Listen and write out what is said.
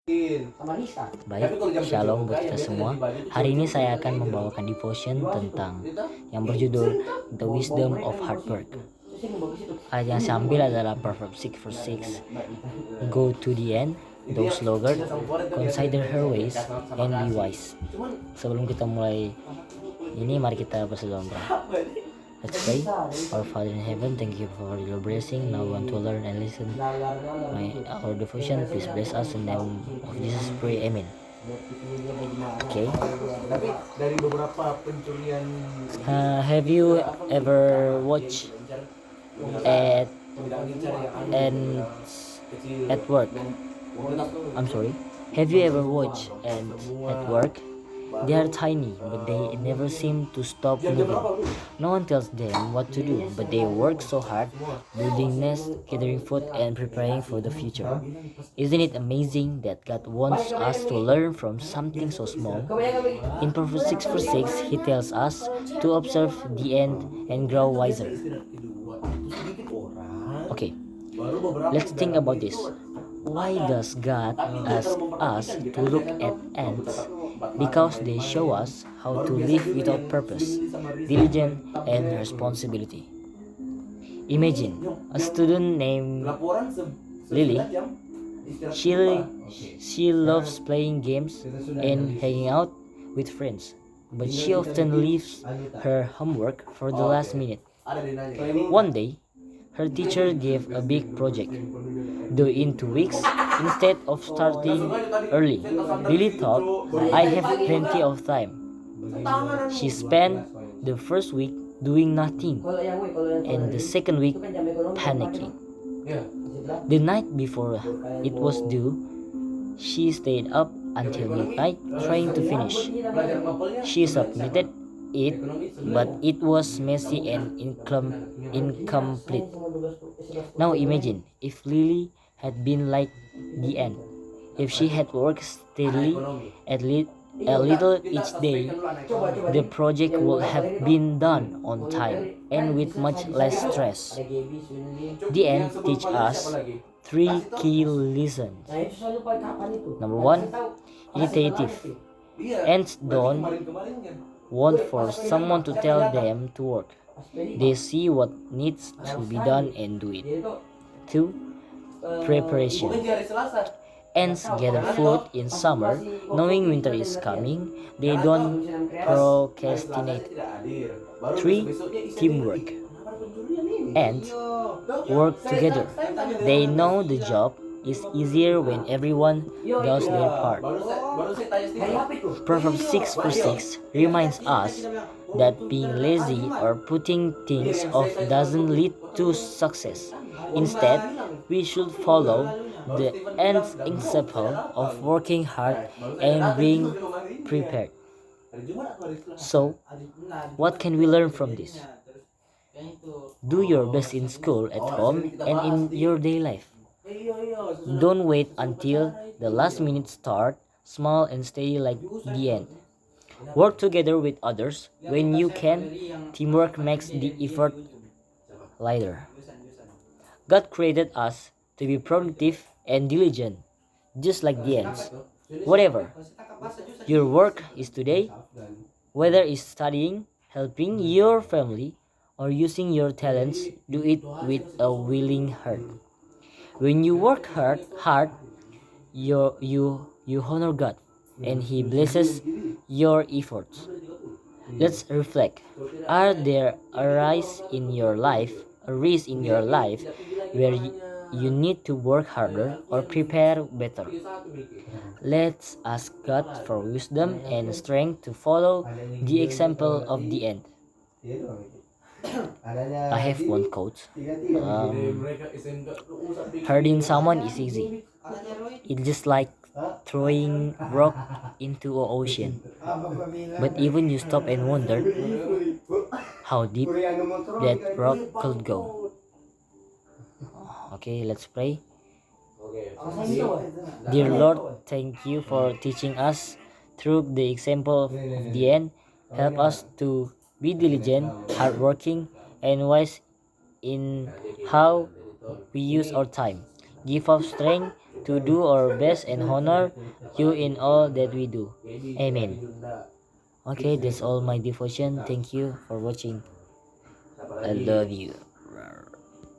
Baik, shalom buat kita semua. Hari ini saya akan membawakan devotion tentang yang berjudul The Wisdom of Hard Work. Ayat yang saya ambil adalah Proverbs 6 verse 6. Go to the end, thou sluggard, consider her ways and be wise. Sebelum kita mulai ini, mari kita berdoa. Let's pray. Our Father in heaven, thank you for your blessing. Now we want to learn and listen our devotion. Please bless us in the name of Jesus. Pray, Amen. Okay. Have you ever watched at at work? I'm sorry. Have you ever watched at work? They are tiny, but they never seem to stop moving. No one tells them what to do, but they work so hard, building nests, gathering food, and preparing for the future. Isn't it amazing that God wants us to learn from something so small? In Proverbs 6 verse 6, He tells us to observe the end and grow wiser. Okay, let's think about this. Why does God ask us to look at ants? Because they show us how to live without purpose, diligence, and responsibility. Imagine a student named Lily. She loves playing games and hanging out with friends, but she often leaves her homework for the last minute. One day, her teacher gave a big project, due in 2 weeks instead of starting early. Lily thought, I have plenty of time. She spent the first week doing nothing and the second week panicking. The night before it was due, she stayed up until midnight trying to finish. She submitted it, but it was messy and incomplete. Now imagine if Lily had been like the ant. If she had worked steadily a little each day, the project would have been done on time and with much less stress. The ant teaches us 3 key lessons. Number 1, initiative. Ants don't want for someone to tell them to work. They see what needs to be done and do it. 2, preparation. Ants gather food in summer, knowing winter is coming. They don't procrastinate. 3, teamwork. Ants work together. They know the job is easier when everyone does their part. Proverbs 6 verse 6 reminds us that being lazy or putting things off doesn't lead to success. Instead, we should follow the end's example of working hard and being prepared. So, what can we learn from this? Do your best in school, at home, and in your daily life. Don't wait until the last minute. Start small and stay like the end. Work together with others when you can. Teamwork makes the effort lighter. God created us to be productive and diligent, just like the ants. Whatever your work is today, whether it's studying, helping your family, or using your talents, do it with a willing heart. When you work hard, you honor God, and He blesses your efforts. Let's reflect. Are there areas in your life where you need to work harder or prepare better? Let's ask God for wisdom and strength to follow the example of the end. I have one quote. Hurting someone is easy. It's just like throwing rock into an ocean. But even you stop and wonder how deep that rock could go. Okay, let's pray. Dear Lord, thank you for teaching us through the example of the end. Help us to be diligent, hardworking, and wise in how we use our time. give us strength to do our best and honor you in all that we do. Amen. Okay, that's all my devotion. Thank you for watching. I love you.